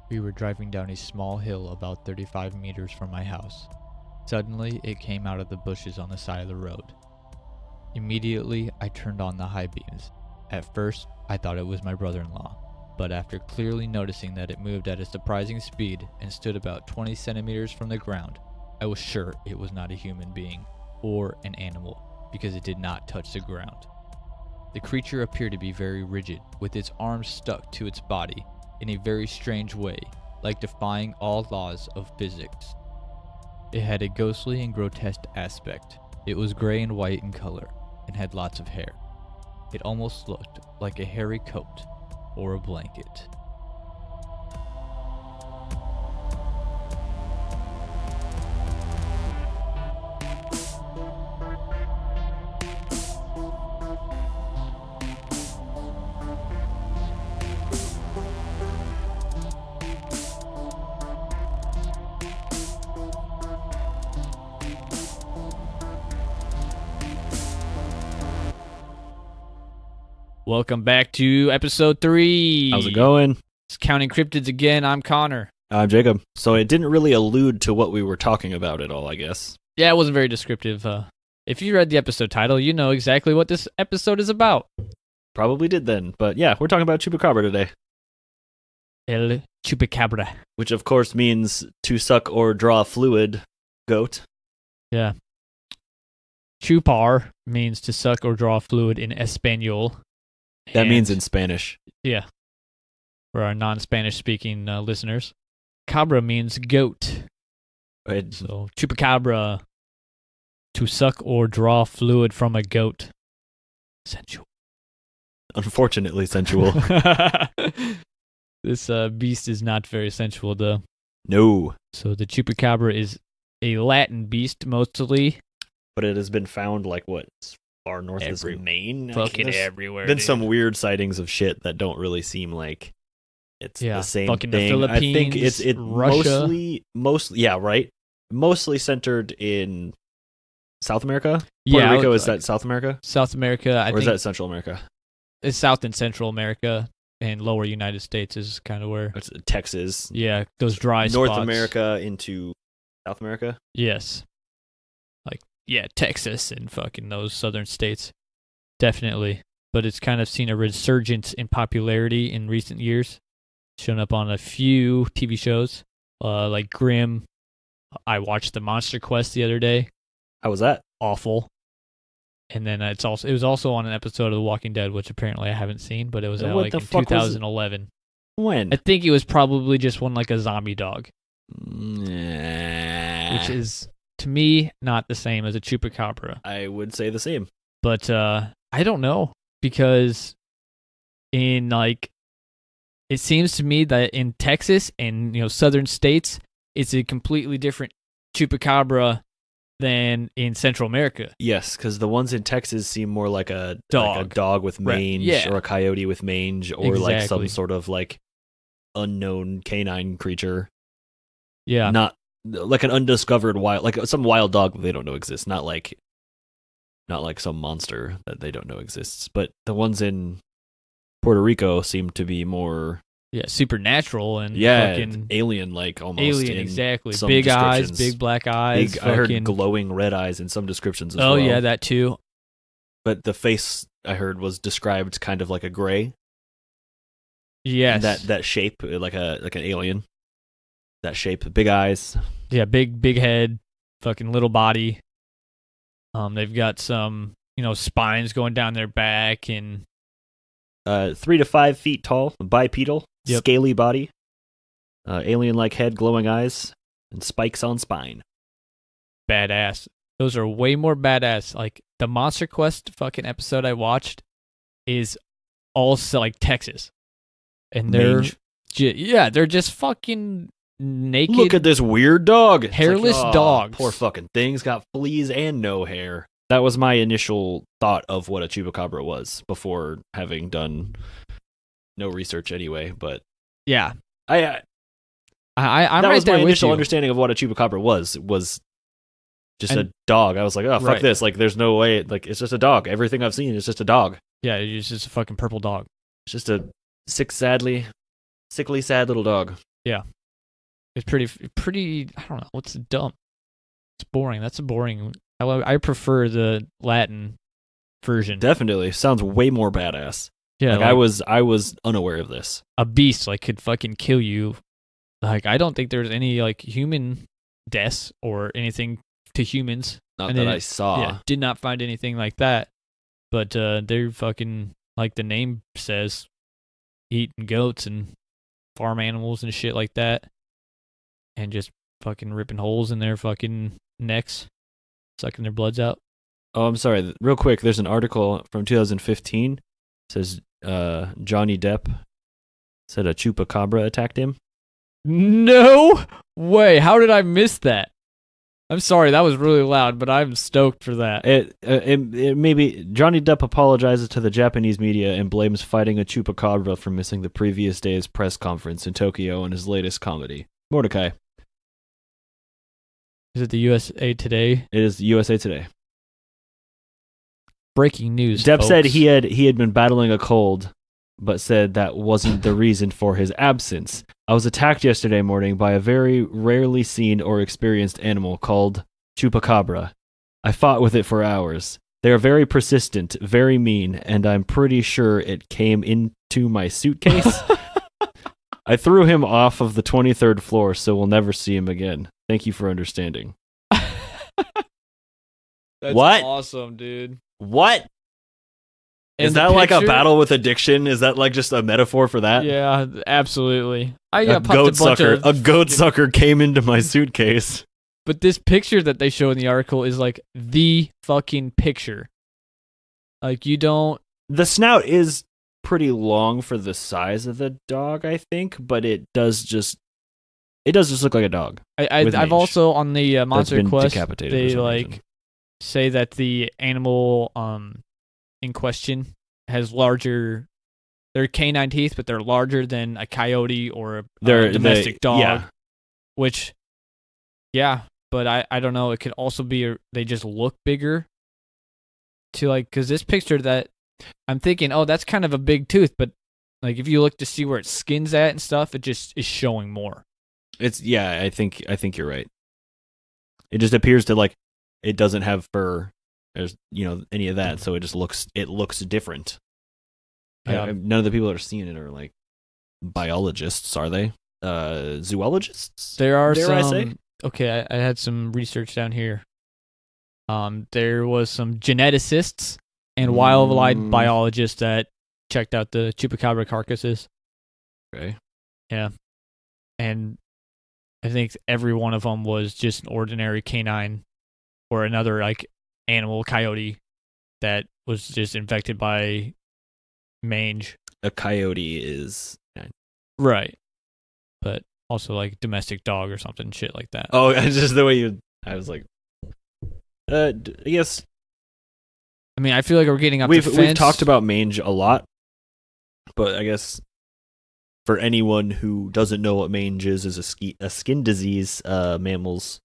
We were driving down a small hill about 35 meters from my house. Suddenly, it came out of the bushes on the side of the road. Immediately, I turned on the high beams. At first, I thought it was my brother-in-law, but after clearly noticing that it moved at a surprising speed and stood about 20 centimeters from the ground, I was sure it was not a human being or an animal because it did not touch the ground. The creature appeared to be very rigid, with its arms stuck to its body in a very strange way, like defying all laws of physics. It had a ghostly and grotesque aspect. It was gray and white in color and had lots of hair. It almost looked like a hairy coat or a blanket. Welcome back to episode 3. How's it going? It's Counting Cryptids again. I'm Connor. I'm Jacob. So it didn't really allude to what we were talking about at all, I guess. Yeah, it wasn't very descriptive. If you read the episode title, you know exactly what this episode is about. Probably did then. But yeah, we're talking about Chupacabra today. El Chupacabra. Which of course means to suck or draw fluid goat. Yeah. Chupar means to suck or draw fluid in Espanol. That means in Spanish. Yeah. For our non-Spanish speaking listeners. Cabra means goat. Right. So, Chupacabra, to suck or draw fluid from a goat. Sensual. Unfortunately sensual. This beast is not very sensual, though. No. So, the Chupacabra is a Latin beast, mostly. But it has been found, like, what? Far north as Maine? Fucking everywhere. Been some weird sightings of shit that don't really seem like it's the same fucking thing. The Philippines, I think it's Russia. mostly yeah, right. Mostly centered in South America. Yeah, Puerto Rico, is that South America? South America, I or think. Is that Central America? It's South and Central America, and lower United States is kind of where. It's Texas. Yeah, those dry North spots. America into South America. Yes. Yeah, Texas and fucking those southern states. Definitely. But it's kind of seen a resurgence in popularity in recent years. Shown up on a few TV shows, like Grimm. I watched The Monster Quest the other day. How was that? Awful. And then it was also on an episode of The Walking Dead, which apparently I haven't seen, but it was in 2011. When? I think it was probably just one like a zombie dog. Nah. Which is, to me, not the same as a Chupacabra. I would say the same. But I don't know, because it seems to me that in Texas and southern states, it's a completely different Chupacabra than in Central America. Yes, because the ones in Texas seem more like a dog, with mange, or a coyote with mange, or like some sort of like unknown canine creature. Yeah, not like an undiscovered wild, like some wild dog that they don't know exists. Not like some monster that they don't know exists. But the ones in Puerto Rico seem to be more supernatural and fucking alien-like almost. Alien, exactly. Big eyes, big black eyes. I heard glowing red eyes in some descriptions as well. Oh yeah, that too. But the face I heard was described kind of like a gray. Yes. And that shape, like an alien. That shape, big eyes. Yeah, big head, fucking little body. They've got some, spines going down their back and 3 to 5 feet tall, bipedal, scaly body, alien-like head, glowing eyes, and spikes on spine. Badass. Those are way more badass. Like the Monster Quest fucking episode I watched is also like Texas, and they're they're just fucking naked. Look at this weird dog. Hairless dogs. Poor fucking thing's got fleas and no hair. That was my initial thought of what a Chupacabra was before having done no research anyway. But yeah, I'm that right was there my with initial you. understanding of what a Chupacabra was just a dog. I was like, oh, fuck this. Like, there's no way. Like, it's just a dog. Everything I've seen is just a dog. Yeah, it's just a fucking purple dog. It's just a sickly, sad little dog. It's pretty. I don't know. What's dumb? It's boring. That's a boring. I prefer the Latin version. Definitely sounds way more badass. Yeah, I was unaware of this. A beast could fucking kill you. I don't think there's any human deaths or anything to humans. Not that I saw. Yeah, did not find anything like that. But they're fucking, like the name says, eating goats and farm animals and shit like that. And just fucking ripping holes in their fucking necks, sucking their bloods out. Oh, I'm sorry. Real quick, there's an article from 2015. It says Johnny Depp said a Chupacabra attacked him. No way. How did I miss that? I'm sorry, that was really loud, but I'm stoked for that. It maybe Johnny Depp apologizes to the Japanese media and blames fighting a Chupacabra for missing the previous day's press conference in Tokyo in his latest comedy. Mordecai. Is it the USA Today? It is USA Today. Breaking news. Depp folks. said he had been battling a cold, but said that wasn't the reason for his absence. I was attacked yesterday morning by a very rarely seen or experienced animal called Chupacabra. I fought with it for hours. They are very persistent, very mean, and I'm pretty sure it came into my suitcase. I threw him off of the 23rd floor, so we'll never see him again. Thank you for understanding. That's what? Awesome, dude. What? Is that like a battle with addiction? Is that like just a metaphor for that? Yeah, absolutely. A goat sucker came into my suitcase. But this picture that they show in the article is like the fucking picture. You don't. The snout is pretty long for the size of the dog, I think, but it does just look like a dog. I've also on the Monster Quest they say that the animal in question has larger. They're canine teeth, but they're larger than a coyote or a domestic dog. Yeah. Which, yeah, but I don't know. It could also be they just look bigger. Because this picture that I'm thinking, oh, that's kind of a big tooth, but if you look to see where its skin's at and stuff, it just is showing more. I think you're right. It just appears to it doesn't have fur. There's any of that, so it looks different. Yeah. None of the people that are seeing it are biologists, are they? Zoologists? There are dare some. I say? Okay, I had some research down here. There was some geneticists and wildlife biologists that checked out the Chupacabra carcasses. Okay. Yeah. And I think every one of them was just an ordinary canine or another animal, coyote, that was just infected by mange. A coyote is right, but also domestic dog or something, shit like that. Oh, just the way I was yes. I mean, I feel like we're getting up. We've talked about mange a lot, but I guess for anyone who doesn't know what mange is a skin disease. Mammals.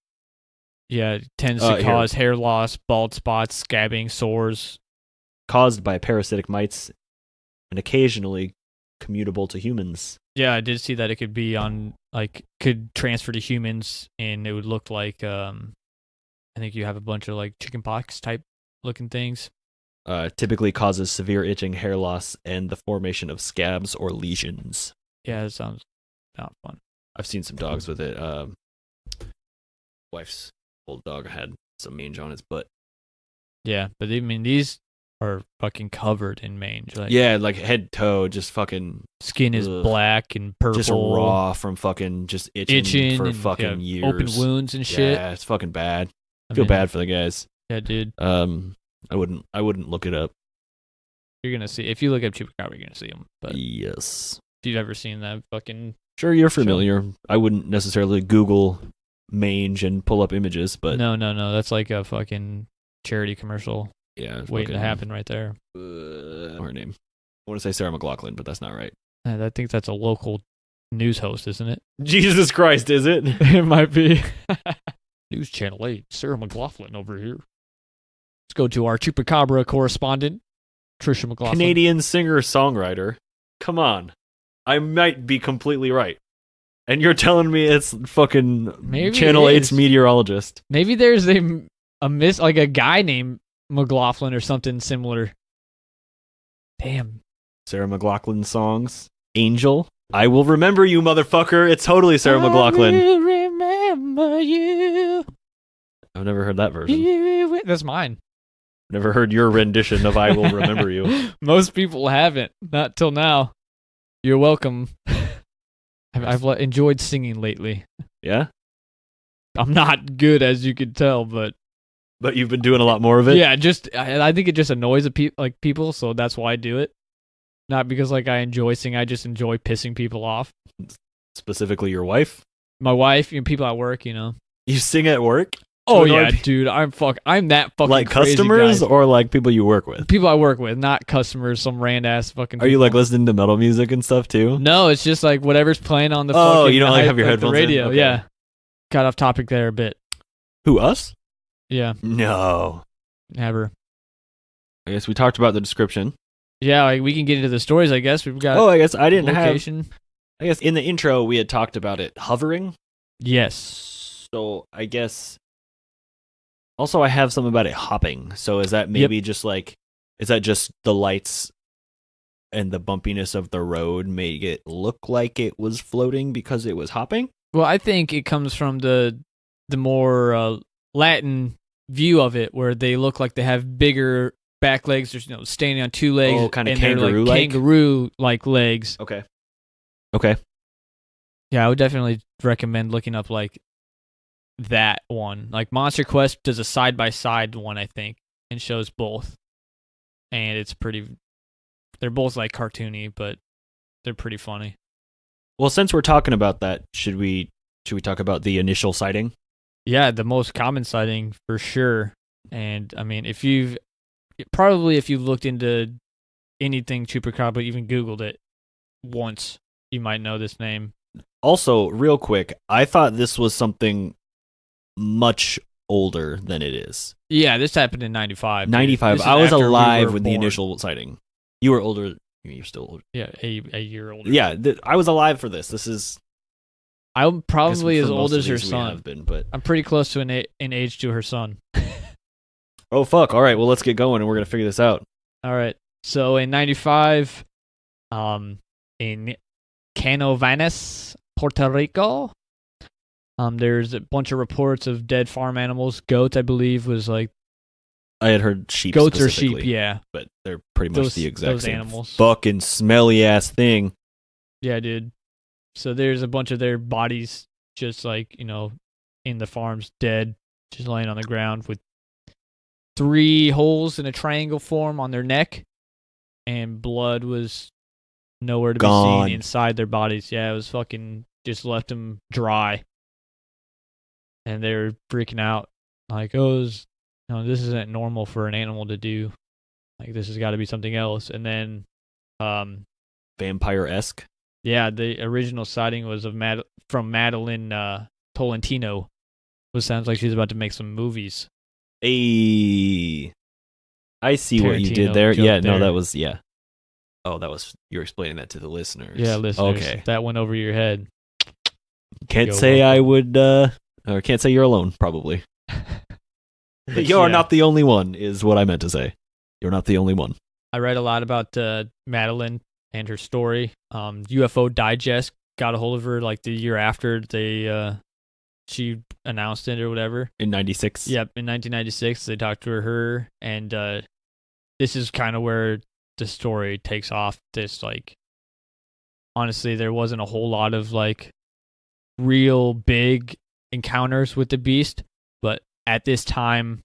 Yeah, it tends to cause hair loss, bald spots, scabbing, sores. Caused by parasitic mites and occasionally commutable to humans. Yeah, I did see that it could be could transfer to humans, and it would look like, I think you have a bunch of chickenpox type looking things. Typically causes severe itching, hair loss, and the formation of scabs or lesions. Yeah, it sounds not fun. I've seen some dogs with it. Wife's old dog had some mange on its butt. Yeah, but I mean, these are fucking covered in mange. Head to toe, just fucking skin is black and purple, just raw from fucking just itching for fucking years, open wounds and shit. Yeah, it's fucking bad. I feel bad for the guys. Yeah, dude. I wouldn't look it up. You're gonna see if you look up Chupacabra, you're gonna see them. But yes, if you've ever seen that fucking, sure, you're familiar. Show. I wouldn't necessarily Google mange and pull up images, but no, that's like a fucking charity commercial. Yeah, waiting to happen right there. Her name. I want to say Sarah McLachlan, but that's not right. I think that's a local news host, isn't it? Jesus Christ, is it? It might be. News Channel 8, Sarah McLachlan over here. Let's go to our Chupacabra correspondent, Trisha McLachlan. Canadian singer-songwriter. Come on. I might be completely right. And you're telling me it's fucking Maybe Channel it 8's is. meteorologist. Maybe there's a like a guy named McLaughlin or something similar. Damn. Sarah McLachlan songs. Angel. I will remember you, motherfucker. It's totally Sarah McLachlan. I will remember you. I've never heard that version. That's mine. Never heard your rendition of I Will Remember You. Most people haven't. Not till now. You're welcome. I've enjoyed singing lately. Yeah? I'm not good, as you can tell, but But you've been doing a lot more of it? yeah, I think it just annoys people, so that's why I do it. Not because like I enjoy singing, I just enjoy pissing people off. Specifically your wife? My wife, people at work, You sing at work? Oh annoy yeah, dude, I'm that fucking like crazy customers guy. or like people you work with? People I work with, not customers. Some random ass fucking. Are you like listening to metal music and stuff too? No, it's just like whatever's playing on the. Oh, fucking you don't like have your the headphones in? radio? Okay. Yeah, got off topic there a bit. Who, us? Yeah, No. never. I guess we talked about the description. Yeah, like we can get into the stories. I guess we've got. Oh, I guess I didn't location. have. I guess in the intro we had talked about it hovering. Yes. So I guess. Also, I have something about it hopping. So is that maybe just like, is that just the lights and the bumpiness of the road made it look like it was floating because it was hopping? Well, I think it comes from the more Latin view of it, where they look like they have bigger back legs. They're standing on two legs. Oh, kind of and they're like kangaroo-like? kangaroo-like legs. Okay. Yeah, I would definitely recommend looking up like that one. Like Monster Quest does a side-by-side one, I think, and shows both. And it's they're both like cartoony, but they're pretty funny. Well, since we're talking about that, should we talk about the initial sighting? Yeah, the most common sighting for sure. And I mean, if you looked into anything Chupacabra, even Googled it once, you might know this name. Also, real quick, I thought this was something much older than it is. Yeah, this happened in 95. 95. I was alive when the initial sighting. You were older. You're still older. Yeah, a year older. Yeah, I was alive for this. This is. I'm probably as old as her these we son. have been, but I'm pretty close to in age to her son. oh fuck! All right, well let's get going and we're gonna figure this out. All right. So in 95, in Canovanas, Puerto Rico, there's a bunch of reports of dead farm animals. Goats, I believe, was like. I had heard sheep. Goats or sheep, yeah. But they're pretty much the exact same animals. Fucking smelly ass thing. Yeah, dude. So there's a bunch of their bodies just like, in the farms, dead, just laying on the ground with 3 holes in a triangle form on their neck, and blood was nowhere to be seen inside their bodies. Yeah, it was fucking just left them dry. And they're freaking out like, this isn't normal for an animal to do. Like, this has got to be something else. And then vampire-esque. Yeah, the original sighting was from Madeline Tolentino, which sounds like she's about to make some movies. Hey, I see what you did there. Yeah, no, that was, yeah. Oh, you're explaining that to the listeners. Yeah, listeners. Okay. That went over your head. Can't say I would, or can't say you're alone, probably. You're not the only one, is what I meant to say. You're not the only one. I read a lot about Madeline and her story. UFO Digest got a hold of her like the year after she announced it or whatever. In 96? Yep, in 1996. They talked to her, and this is kind of where the story takes off. This, like, honestly, there wasn't a whole lot of, like, real big encounters with the beast, but at this time,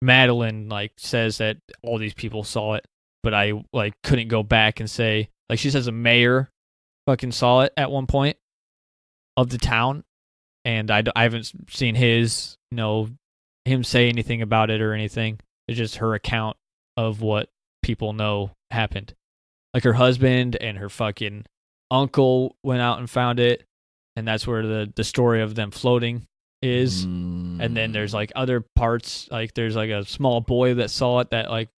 Madeline, like, says that all these people saw it, but I, like, couldn't go back and say, like, she says a mayor fucking saw it at one point of the town, and I haven't seen him say anything about it or anything. It's just her account of what people know happened. Like, her husband and her fucking uncle went out and found it, and that's where the story of them floating is. And then there's, like, other parts, like, there's, like, a small boy that saw it that, like,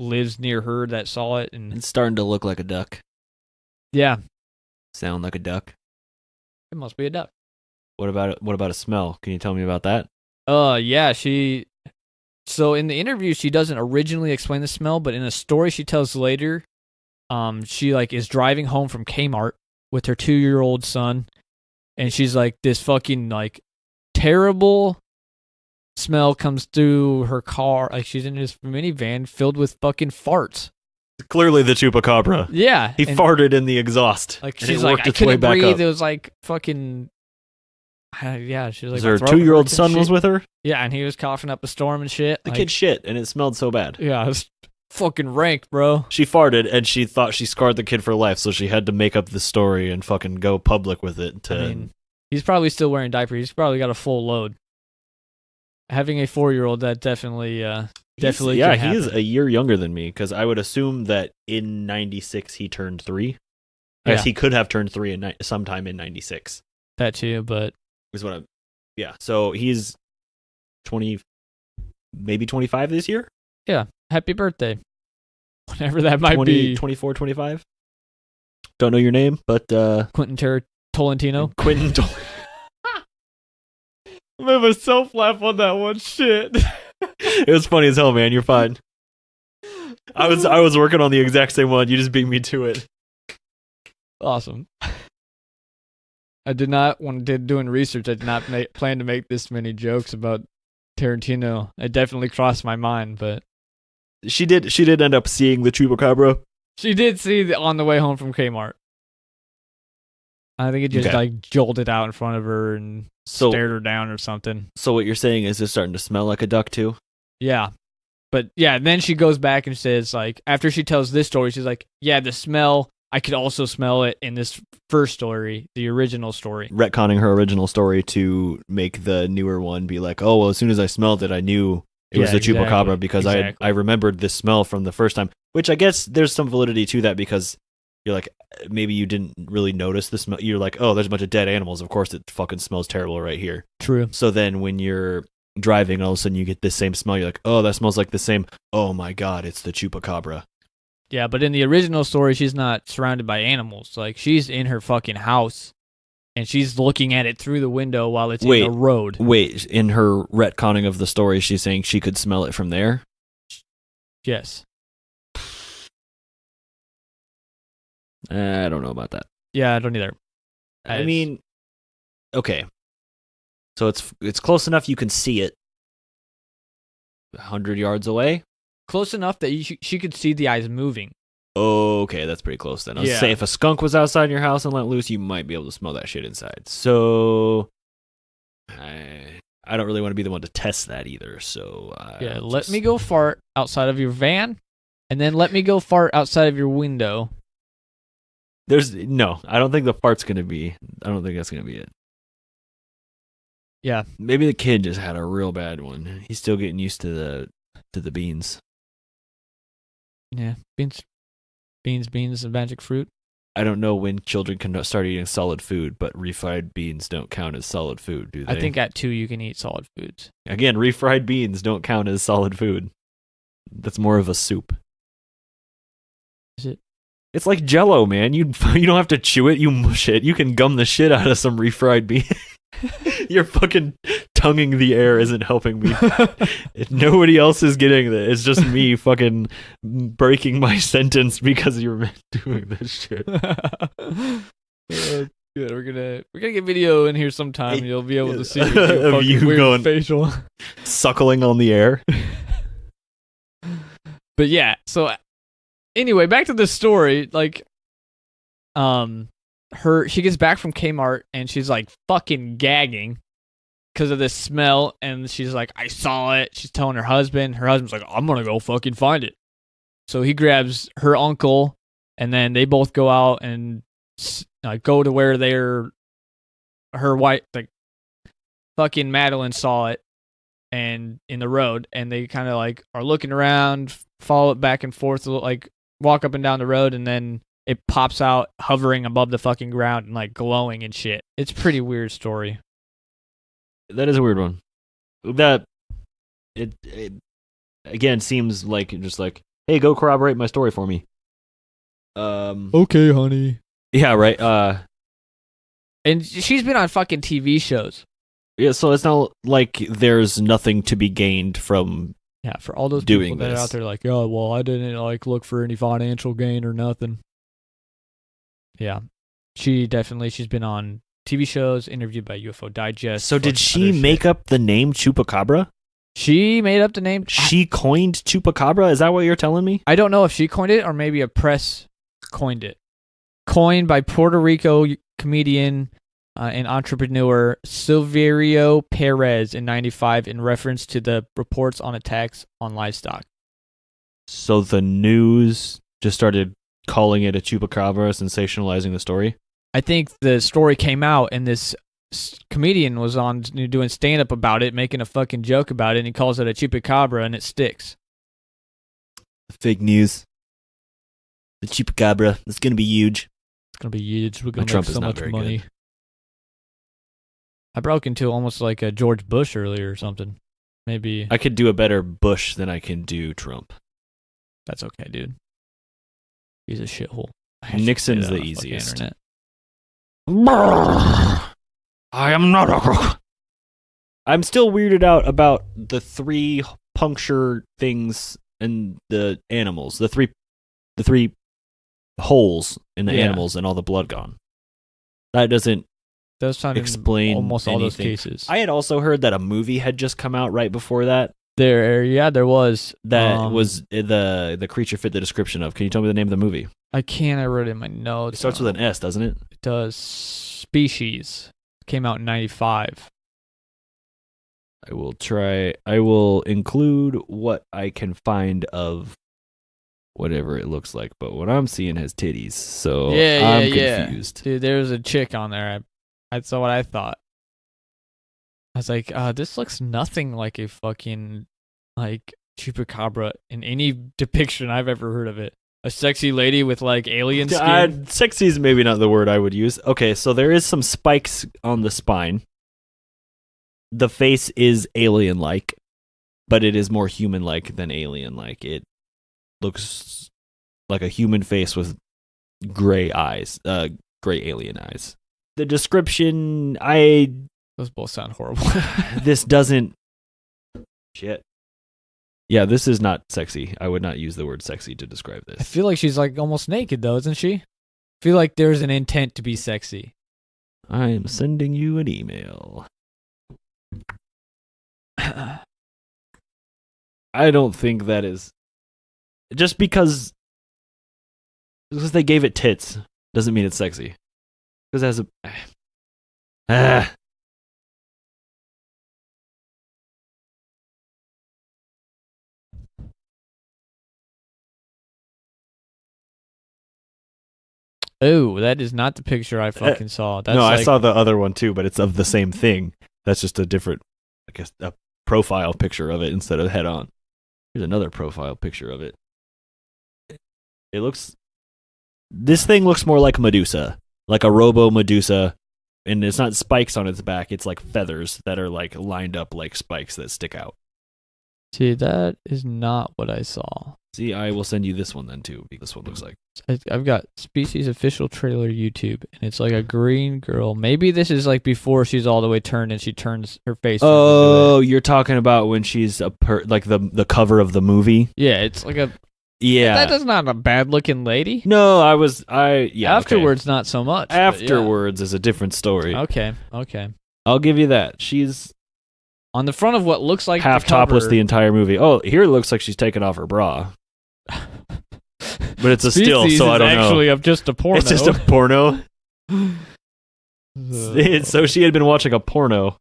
lives near her that saw it. And it's starting to look like a duck. Yeah. Sound like a duck. It must be a duck. What about a smell? Can you tell me about that? Yeah, so in the interview she doesn't originally explain the smell, but in a story she tells later, she like is driving home from Kmart with her 2-year-old son, and she's like, this fucking like terrible smell comes through her car. Like she's in this minivan filled with fucking farts. Clearly the Chupacabra. Yeah. He farted in the exhaust. Like she's like, I couldn't breathe. It was like fucking. Yeah, she was like. Her 2-year-old son was with her? Yeah, and he was coughing up a storm and shit. The kid shit, and it smelled so bad. Yeah, it was fucking rank, bro. She farted, and she thought she scarred the kid for life, so she had to make up the story and fucking go public with it. I mean, he's probably still wearing diapers. He's probably got a full load. Having a 4-year-old, that definitely definitely. Yeah, he is a year younger than me, because I would assume that in 96 he turned 3. I guess he could have turned 3 sometime in 96. That too, but is what yeah. So he's 20, maybe 25 this year. Yeah, happy birthday, whatever that might be. 24, 25. Don't know your name, but Quentin Tolentino. Quentin. I made myself laugh on that one. Shit. It was funny as hell, man. You're fine. I was working on the exact same one. You just beat me to it. Awesome. I did not, when doing research, I did not plan to make this many jokes about Tarantino. It definitely crossed my mind, but she did end up seeing the Chupacabra. She did see on the way home from Kmart. I think it just like jolted out in front of her and stared her down or something. So what you're saying is it's starting to smell like a duck too? Yeah. But yeah, then she goes back and says, like, after she tells this story, she's like, yeah, the smell, I could also smell it in this first story, the original story. Retconning her original story to make the newer one be like, oh, well, as soon as I smelled it, I knew it was the Chupacabra because I remembered this smell from the first time, which I guess there's some validity to that because you're like, maybe you didn't really notice the smell. You're like, oh, there's a bunch of dead animals. Of course, it fucking smells terrible right here. True. So then when you're driving and all of a sudden you get this same smell, you're like, oh, that smells like the same. Oh my God, it's the Chupacabra. Yeah, but in the original story, she's not surrounded by animals. Like, she's in her fucking house, and she's looking at it through the window while it's in the road. Wait, in her retconning of the story, she's saying she could smell it from there? Yes. I don't know about that. Yeah, I don't either. I mean, okay. So it's close enough you can see it 100 yards away? Close enough that she could see the eyes moving. Okay, that's pretty close then. I was saying if a skunk was outside your house and let loose, you might be able to smell that shit inside. So I don't really want to be the one to test that either. So let me go fart outside of your van, and then let me go fart outside of your window. I don't think the fart's gonna be. I don't think that's gonna be it. Yeah, maybe the kid just had a real bad one. He's still getting used to the beans. Yeah, beans, the magic fruit. I don't know when children can start eating solid food, but refried beans don't count as solid food, do they? I think at 2 you can eat solid foods. Again, refried beans don't count as solid food. That's more of a soup. Is it? It's like Jell-O, man. You don't have to chew it, you mush it. You can gum the shit out of some refried bean. Your fucking tonguing the air isn't helping me. Nobody else is getting this. It's just me fucking breaking my sentence because you're doing this shit. Good. We're gonna get video in here sometime. You'll be able to see of you weird going facial suckling on the air. But yeah, so anyway, back to the story. Like, she gets back from Kmart and she's like fucking gagging because of the smell, and she's like, I saw it. She's telling her husband. Her husband's like, I'm gonna go fucking find it. So he grabs her uncle, and then they both go out and go to where her wife, like fucking Madeline, saw it, and in the road, and they kind of like are looking around, follow it back and forth, like walk up and down the road, and then it pops out hovering above the fucking ground and like glowing and shit. It's a pretty weird story. That is a weird one. That it again seems like just like, hey, go corroborate my story for me. Okay, honey. Yeah, right. And she's been on fucking TV shows. Yeah, so it's not like there's nothing to be gained from for all those doing people that this. are out there like, oh, well, I didn't look for any financial gain or nothing. Yeah, she's been on TV shows, interviewed by UFO Digest. So did she make up the name Chupacabra? She made up the name. She coined Chupacabra? Is that what you're telling me? I don't know if she coined it or maybe a press coined it. Coined by Puerto Rico comedian and entrepreneur Silverio Perez in 1995 in reference to the reports on attacks on livestock. So the news just started calling it a Chupacabra, sensationalizing the story? I think the story came out and this comedian was on doing stand-up about it, making a fucking joke about it, and he calls it a Chupacabra, and it sticks. Fake news. The Chupacabra. It's going to be huge. It's going to be huge. We're going to make so much money. Good. I broke into almost like a George Bush earlier or something. Maybe. I could do a better Bush than I can do Trump. That's okay, dude. He's a shithole. Nixon's the easiest. I am not a... I'm still weirded out about the 3 puncture things in the animals. The three holes in the animals and all the blood gone. That doesn't explain almost anything. All those cases. I had also heard that a movie had just come out right before that. There was. That was the creature fit the description of. Can you tell me the name of the movie? I can't. I wrote it in my notes. It starts with an S, doesn't it? It does. Species. Came out in 1995. I will include what I can find of whatever it looks like, but what I'm seeing has titties, so I'm confused. Dude, there was a chick on there. That's what I thought. I was like, this looks nothing like a fucking like Chupacabra in any depiction I've ever heard of it. A sexy lady with like alien skin. Sexy is maybe not the word I would use. Okay, so there is some spikes on the spine. The face is alien-like, but it is more human-like than alien-like. It looks like a human face with gray eyes, gray alien eyes. The description, those both sound horrible. This doesn't... Shit. Yeah, this is not sexy. I would not use the word sexy to describe this. I feel like she's like almost naked though, isn't she? I feel like there's an intent to be sexy. I am sending you an email. I don't think that is... Just because they gave it tits doesn't mean it's sexy. Because it has a... Oh, that is not the picture I fucking saw. That's I saw the other one too, but it's of the same thing. That's just a different, I guess, a profile picture of it instead of head on. Here's another profile picture of it. This thing looks more like Medusa, like a Robo Medusa, and it's not spikes on its back. It's like feathers that are like lined up like spikes that stick out. See, that is not what I saw. See, I will send you this one then too. This one looks like. I've got Species official trailer YouTube, and it's like a green girl. Maybe this is like before she's all the way turned and she turns her face. Oh, you're talking about when she's like the cover of the movie. Yeah, it's like a. Yeah, that is not a bad looking lady. No, yeah. Afterwards, okay. Not so much. Afterwards is a different story. Okay. I'll give you that. She's on the front of what looks like half topless the entire movie. Oh, here it looks like she's taking off her bra. But it's a still, so I don't know. Actually, of just a porno. It's just a porno. So she had been watching a porno,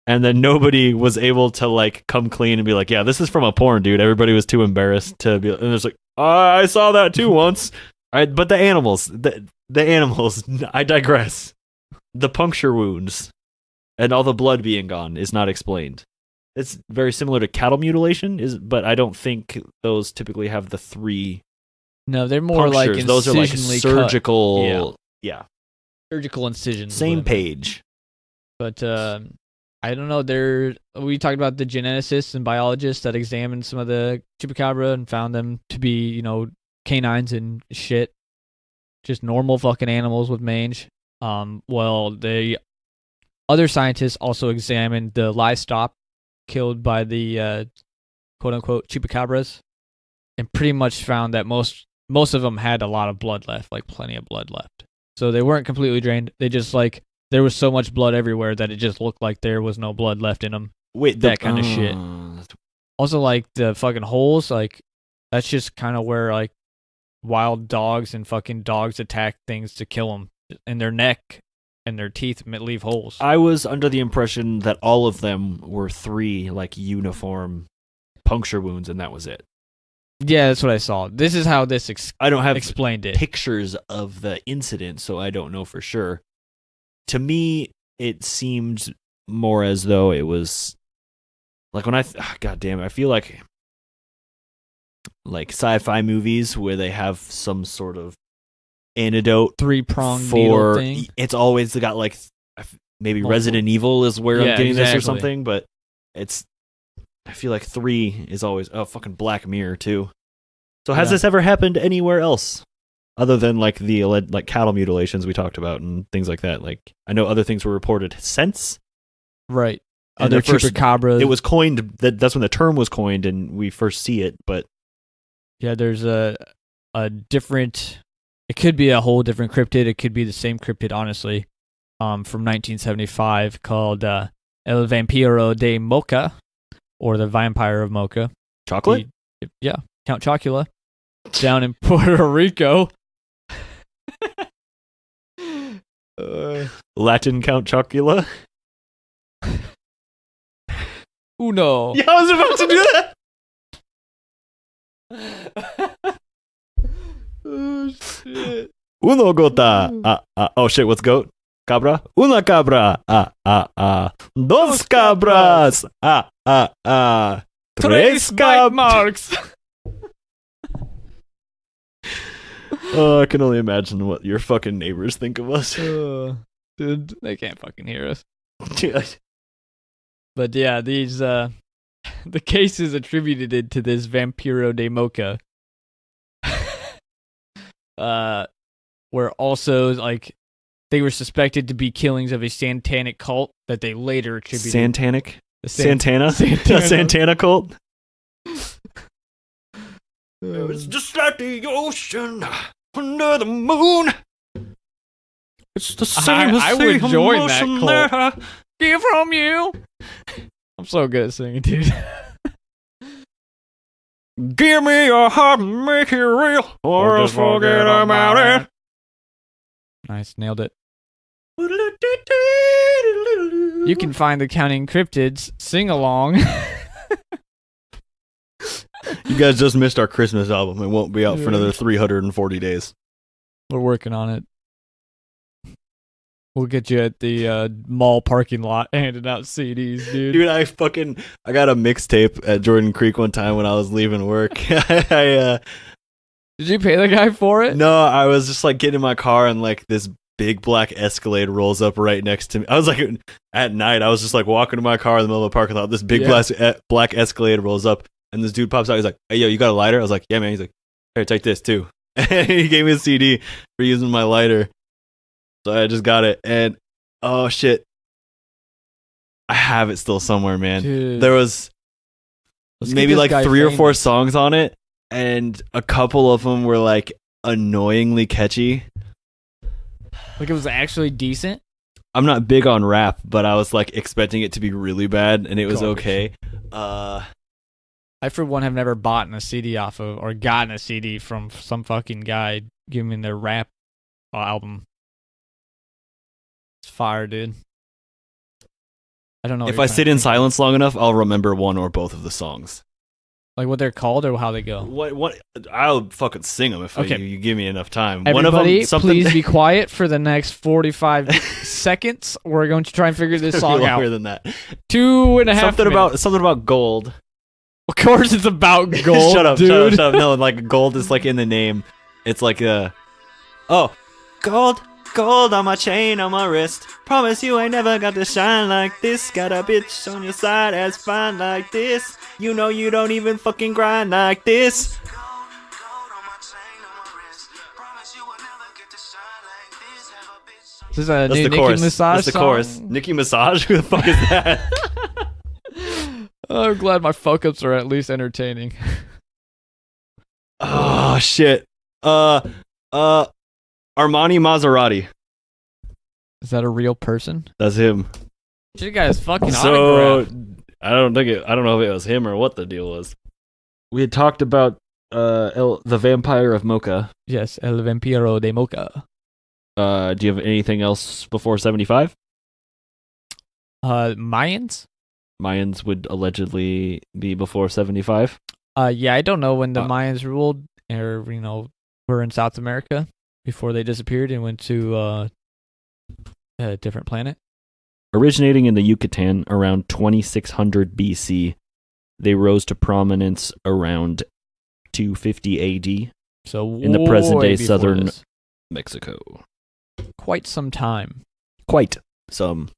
and then nobody was able to like come clean and be like, "Yeah, this is from a porn, dude." Everybody was too embarrassed to be. And it's like, I saw that too once. But the animals, the animals. I digress. The puncture wounds and all the blood being gone is not explained. It's very similar to cattle mutilation, but I don't think those typically have the 3. No, they're more like incisionally those are like surgical. Yeah. Surgical incisions. Same page. But I don't know. We talked about the geneticists and biologists that examined some of the Chupacabra and found them to be, canines and shit. Just normal fucking animals with mange. Well, the other scientists also examined the livestock killed by the quote-unquote chupacabras, and pretty much found that most of them had a lot of blood left, like plenty of blood left. So they weren't completely drained. They just like there was so much blood everywhere that it just looked like there was no blood left in them. Wait, that kind of shit. Also, like the fucking holes, like that's just kind of where like wild dogs and fucking dogs attack things to kill them, and their neck and their teeth leave holes. I was under the impression that all of them were 3 like uniform puncture wounds, and that was it. Yeah, that's what I saw. This is how this I don't have explained it. Pictures of the incident, so I don't know for sure. To me, it seemed more as though it was like when God damn it, I feel like sci-fi movies where they have some sort of antidote 3-pronged needle thing. It's always got like maybe Multiple. Resident Evil is where I'm getting exactly. this or something, but I feel like 3 is always fucking Black Mirror too. So has this ever happened anywhere else other than like the like cattle mutilations we talked about and things like that? Like I know other things were reported since. Right. And Other chupacabras. It was coined. That's when the term was coined, and we first see it. But yeah, there's a different. It could be a whole different cryptid. It could be the same cryptid, honestly. From 1975, called El Vampiro de Mocha, or the Vampire of Mocha. Chocolate. Count Chocula, down in Puerto Rico. Latin Count Chocula. Uno. Yeah, I was about to do that. Oh shit. Uno gota. Oh shit, what's goat? Cabra? Una cabra. Dos cabras. Tres bite marks. Oh, I can only imagine what your fucking neighbors think of us. Dude, they can't fucking hear us. But yeah, these the case is attributed to this Vampiro de Mocha. Where also like they were suspected to be killings of a satanic cult that they later attributed. Santanic? Santana Santana cult? It's just like the ocean under the moon. It's the same as I the would join that emotion cult. there. Give from you. I'm so good at singing, dude. Give me your heart and make it real, or else forget about it. Nice, nailed it. You can find the Counting Cryptids sing along. You guys just missed our Christmas album. It won't be out for another 340 days. We're working on it. We'll get you at the mall parking lot handing out CDs, dude. Dude, I got a mixtape at Jordan Creek one time when I was leaving work. Did you pay the guy for it? No, I was just like getting in my car and like this big black Escalade rolls up right next to me. I was like at night, I was just like walking to my car in the middle of the parking lot. This big black Escalade rolls up and this dude pops out. He's like, "Hey, yo, you got a lighter?" I was like, "Yeah, man." He's like, "Here, take this too." And he gave me a CD for using my lighter. So I just got it, and oh shit, I have it still somewhere, man. Dude. There was maybe like 3 or 4 songs on it, and a couple of them were like annoyingly catchy. Like it was actually decent? I'm not big on rap, but I was like expecting it to be really bad, and it was Garbage. okay. I, for one, have never bought a CD off of, or gotten a CD from some fucking guy giving me their rap album. It's fire, dude. I don't know. If I sit in silence long enough, I'll remember one or both of the songs. Like what they're called or how they go? What? I'll fucking sing them if you give me enough time. Everybody, one of them, please be quiet for the next 45 seconds. We're going to try and figure this song out. Longer than that. 2.5 minutes. Something about gold. Of course, it's about gold. Shut up, dude. shut up. No, like gold is like in the name. It's like gold on my chain, on my wrist. Promise you ain't never got to shine like this. Got a bitch on your side as fine like this. You know you don't even fucking grind like this. This is a That's new the Nicki chorus. Minaj That's the song? chorus. Nicki Minaj? Who the fuck is that? I'm glad my fuck-ups are at least entertaining. Oh, shit. Armani Maserati. Is that a real person? That's him. She got his fucking So, autograph. I don't know if it was him or what the deal was. We had talked about the Vampire of Mocha. Yes, El Vampiro de Mocha. Do you have anything else before 75? Mayans? Mayans would allegedly be before 75. Yeah, I don't know when the Mayans ruled, or were in South America before they disappeared and went to a different planet. Originating in the Yucatan around 2600 BC, they rose to prominence around 250 AD So in the present-day before southern this. Mexico. Quite some time. Quite some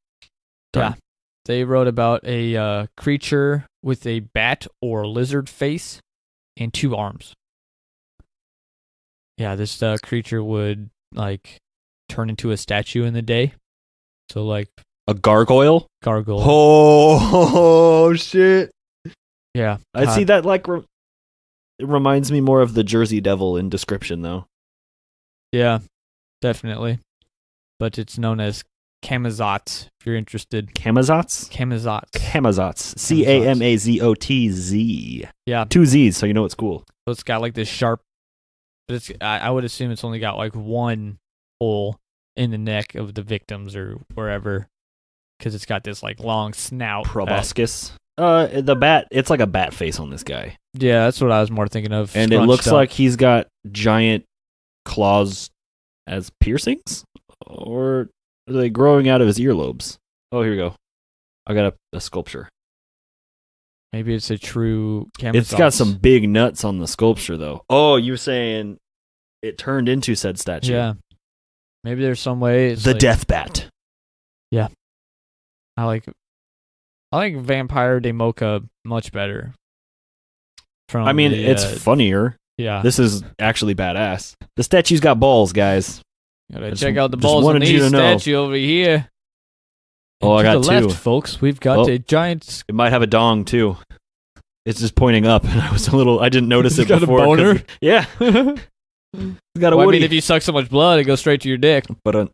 time. Yeah. They wrote about a creature with a bat or lizard face and 2 arms. Yeah, this creature would turn into a statue in the day. So A gargoyle? gargoyle. Oh, shit. Yeah. I see that it reminds me more of the Jersey Devil in description, though. Yeah, definitely. But it's known as Camazotz, if you're interested. Camazotz? Camazotz. Camazotz. Camazotz. Yeah. 2 Z's, so you know it's cool. So it's got this sharp, but I would assume it's only got one hole in the neck of the victims or wherever, because it's got this long snout. Proboscis. The bat, it's like a bat face on this guy. Yeah, that's what I was more thinking of. And it looks like he's got giant claws as piercings? Or are they growing out of his earlobes? Oh, here we go. I got a sculpture. Maybe it's a true Camazotz. It's got some big nuts on the sculpture, though. Oh, you're saying it turned into said statue. Yeah. Maybe there's some way. It's the death bat. Yeah. I like Vampire de Mocha much better. It's funnier. Yeah. This is actually badass. The statue's got balls, guys. Gotta check out the balls on wanted you these to know. statue over here. Oh, I And got to the 2. left, folks, we've got a giant. It might have a dong, too. It's just pointing up, and I didn't notice it got before. a boner? Yeah. It's got a woody. if you suck so much blood, it goes straight to your dick. But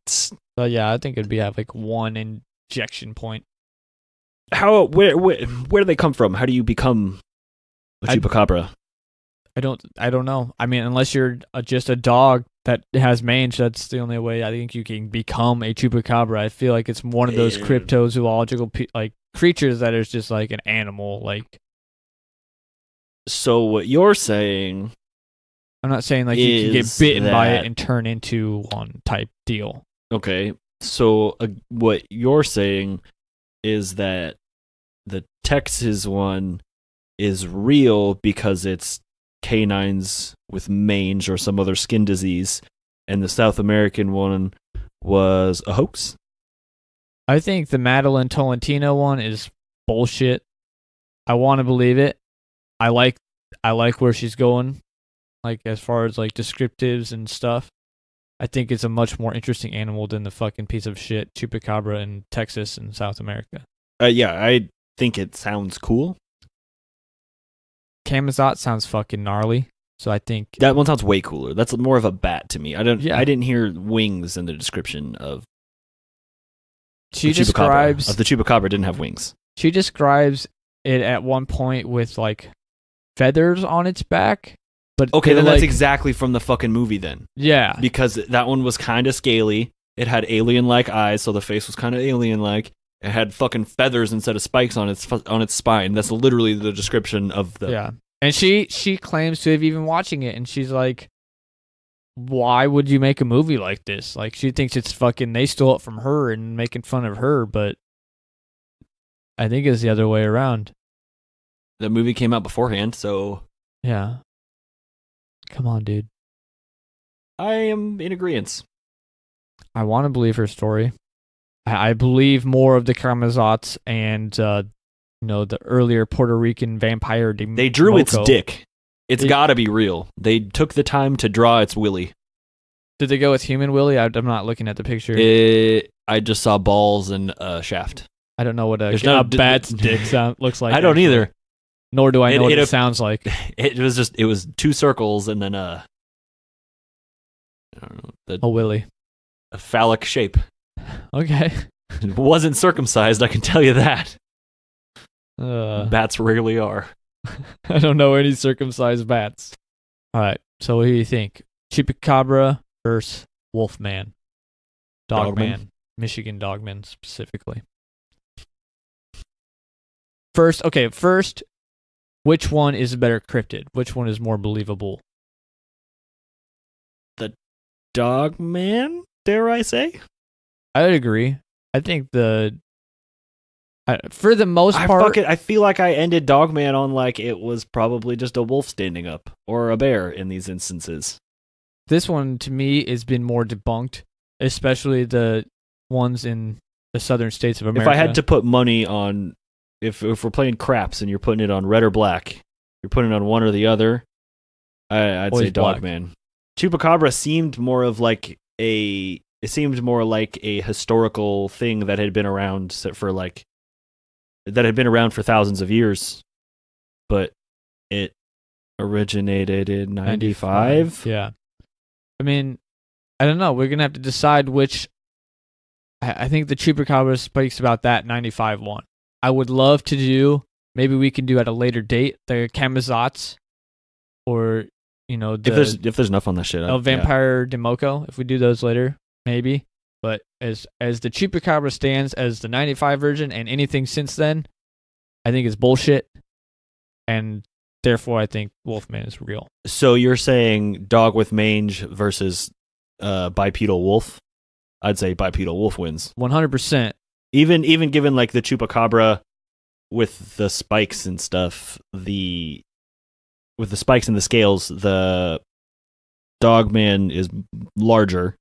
Yeah, I think it'd have 1 injection point. where do they come from? How do you become a chupacabra? I don't know. I mean, unless you're just a dog that has mange, that's the only way I think you can become a chupacabra. I feel like it's one of those cryptozoological creatures that is just like an animal. So what you're saying? I'm not saying you can get bitten by it and turn into one type deal. Okay, so what you're saying is that the Texas one is real because it's canines with mange or some other skin disease, and the South American one was a hoax? I think the Madeline Tolentino one is bullshit. I want to believe it. I like where she's going, as far as descriptives and stuff. I think it's a much more interesting animal than the fucking piece of shit Chupacabra in Texas and South America. Yeah, I think it sounds cool. Camazotz sounds fucking gnarly, so I think that one sounds way cooler. That's more of a bat to me. I didn't hear wings in the description of. She the chupacabra didn't have wings. She describes it at one point with feathers on its back. But okay, then that's exactly from the fucking movie then. Yeah. Because that one was kind of scaly. It had alien-like eyes, so the face was kind of alien-like. It had fucking feathers instead of spikes on its spine. That's literally the description of the... Yeah. And she claims to have even watching it, and she's like, why would you make a movie like this? She thinks it's fucking... They stole it from her and making fun of her, but I think it's the other way around. The movie came out beforehand, so... Yeah. Come on, dude. I am in agreement. I want to believe her story. I believe more of the Camazotz and the earlier Puerto Rican vampire. They drew its dick. It's got to be real. They took the time to draw its willy. Did they go with human Willie? I'm not looking at the picture. I just saw balls and a shaft. I don't know what a bat's dick looks like. I don't either. Nor do I know what it sounds like. It was 2 circles and then I don't know. A Willie. A phallic shape. Okay. It wasn't circumcised, I can tell you that. Bats rarely are. I don't know any circumcised bats. All right. So what do you think? Chupacabra versus Wolfman. Dogman. Michigan Dogman specifically. First, which one is a better cryptid? Which one is more believable? The Dogman, dare I say? I would agree. I think for the most part, I feel like I ended Dogman on like it was probably just a wolf standing up or a bear in these instances. This one to me has been more debunked, especially the ones in the southern states of America. If I had to put money on, if we're playing craps and you're putting it on red or black, you're putting it on one or the other, I'd Always say Dogman. Chupacabra seemed more like a historical thing that had been around for thousands of years, but it originated in 95. Yeah. I mean, I don't know. We're going to have to decide which. I think the Chupacabra speaks about that 95 one. I would love to do, maybe we can do at a later date, the Camazotz, or, if there's enough on that shit. Vampire Demoko, if we do those later, maybe. But as the Chupacabra stands as the 95 version and anything since then, I think it's bullshit. And therefore, I think Wolfman is real. So you're saying dog with mange versus bipedal wolf? I'd say bipedal wolf wins. 100%. Even given like the Chupacabra with the spikes and stuff, with the spikes and the scales, the Dogman is larger.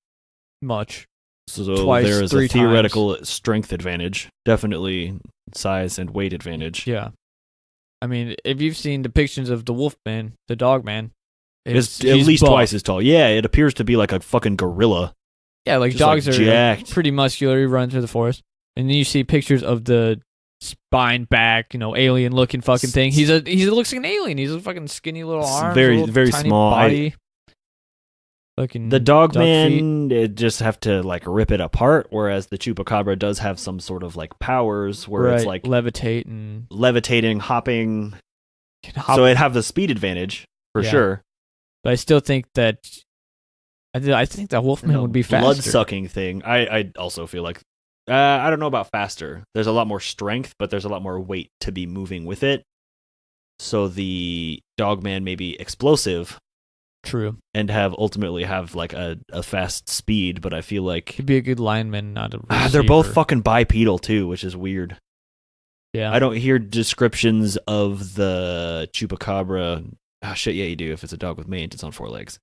Much. So Twice, there is 3 a theoretical strength advantage. Definitely size and weight advantage. Yeah. I mean, if you've seen depictions of the Wolfman, the Dogman, it's at least buff. Twice as tall. Yeah, it appears to be like a fucking gorilla. Yeah, like Just dogs like are jacked. pretty muscular. You run through the forest. And then you see pictures of the spine back, alien looking fucking thing. He looks like an alien. He's a fucking skinny little arms, very, little very tiny small. body. Fucking The duck Dogman, it just have to like rip it apart, whereas the Chupacabra does have some sort of like powers where it's like levitate and levitating, hopping. So it'd have the speed advantage for sure. But I still think that I think that Wolfman would be faster. Blood sucking thing. I also feel like I don't know about faster. There's a lot more strength, but there's a lot more weight to be moving with it. So the Dogman may be explosive. True. And ultimately have like a fast speed, but I feel like he'd be a good lineman, not a receiver. They're both fucking bipedal too, which is weird. Yeah. I don't hear descriptions of the Chupacabra. Oh shit, yeah, you do. If it's a dog with mange, it's on 4 legs.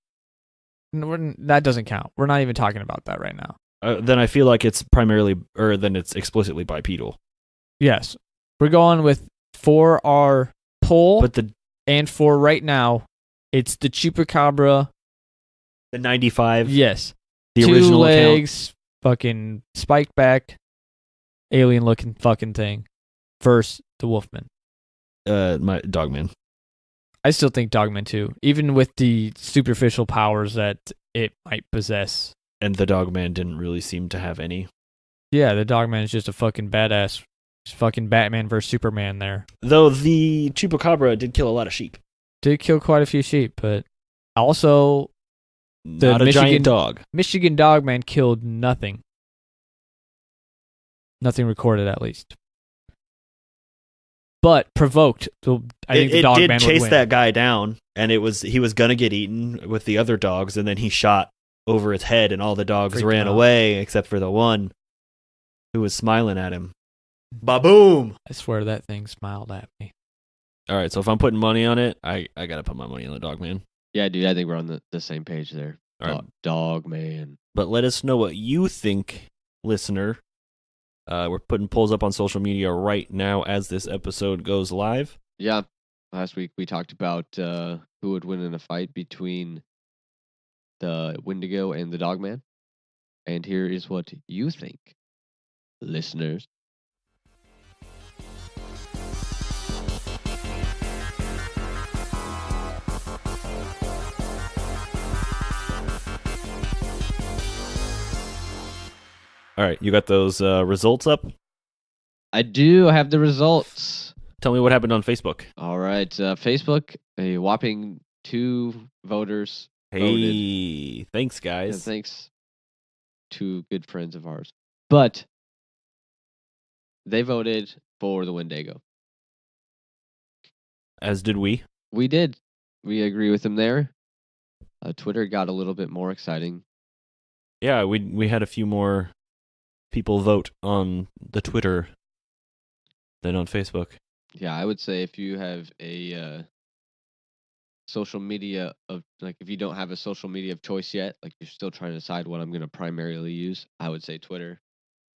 No, that doesn't count. We're not even talking about that right now. Then I feel like it's then it's explicitly bipedal. Yes. We're going with for our poll, and for right now, it's the Chupacabra. The 95? Yes. The 2 original legs, account. fucking spiked back, alien looking fucking thing, versus the Wolfman. My Dogman. I still think Dogman too, even with the superficial powers that it might possess. And the Dogman didn't really seem to have any. Yeah, the Dogman is just a fucking badass. It's fucking Batman versus Superman there. Though the Chupacabra did kill a lot of sheep. Did kill quite a few sheep, but also Not a giant dog. Michigan Dogman killed nothing. Nothing recorded, at least. But provoked. So I think the Dogman would win. It did chase that guy down, and he was gonna get eaten with the other dogs, and then he shot over its head, and all the dogs ran away except for the one who was smiling at him. Ba-boom! I swear that thing smiled at me. All right, so if I'm putting money on it, I gotta put my money on the Dogman. Yeah, dude, I think we're on the same page there. All right. Dogman. But let us know what you think, listener. We're putting polls up on social media right now as this episode goes live. Yeah. Last week we talked about who would win in a fight between the Wendigo and the Dogman. And here is what you think, listeners. All right, you got those results up? I do have the results. Tell me what happened on Facebook. All right. Facebook, a whopping 2 voters voted. Hey, thanks, guys. And thanks to good friends of ours. But they voted for the Wendigo. As did we. We did. We agree with them there. Twitter got a little bit more exciting. Yeah, we had a few more people vote on the Twitter than on Facebook. Yeah, I would say if you have a social media of, like, if you don't have a social media of choice yet, like you're still trying to decide what I'm going to primarily use, I would say Twitter.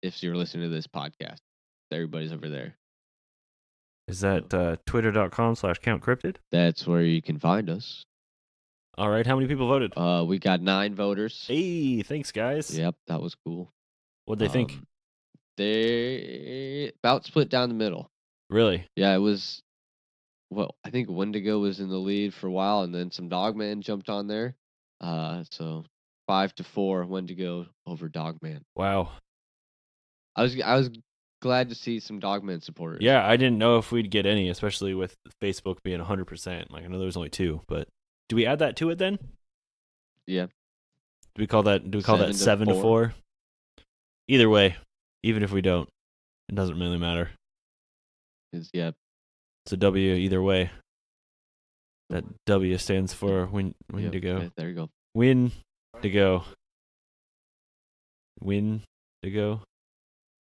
If you're listening to this podcast, everybody's over there. Is that twitter.com/countcryptid? That's where you can find us. All right, how many people voted? We got 9 voters. Hey, thanks, guys. Yep, that was cool. What'd they think? They about split down the middle. Really? Yeah, it was. Well, I think Wendigo was in the lead for a while, and then some Dogman jumped on there. So 5-4 Wendigo over Dogman. Wow. I was glad to see some Dogman supporters. Yeah, I didn't know if we'd get any, especially with Facebook being 100%. Like, I know there was only 2, but do we add that to it then? Yeah. Do we call that 7 to 4? Either way, even if we don't, it doesn't really matter. Yeah. It's a W either way. That W stands for Wendigo. Okay, there you go. Wendigo. Wendigo.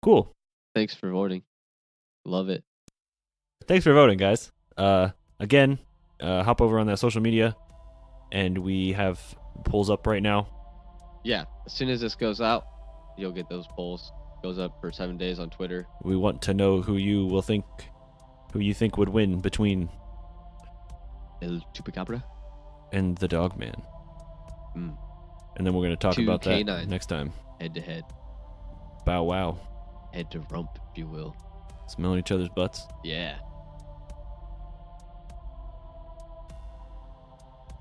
Cool. Thanks for voting. Love it. Thanks for voting, guys. Again, hop over on that social media, and we have polls up right now. Yeah, as soon as this goes out, you'll get those polls. Goes up for 7 days on Twitter. We want to know who you think would win between El Chupacabra and the Dogman. Mm. And then we're going to talk about that K9. next time. Head to head. Bow wow. Head to rump, if you will. Smelling each other's butts. Yeah.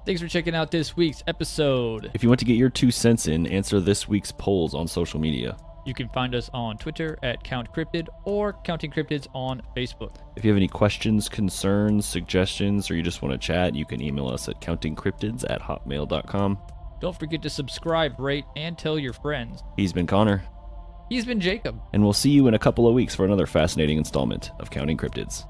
Thanks for checking out this week's episode. If you want to get your 2 cents in, answer this week's polls on social media. You can find us on Twitter at CountCryptid or Counting Cryptids on Facebook. If you have any questions, concerns, suggestions, or you just want to chat, you can email us at countingcryptids@hotmail.com. Don't forget to subscribe, rate, and tell your friends. He's been Connor. He's been Jacob. And we'll see you in a couple of weeks for another fascinating installment of Counting Cryptids.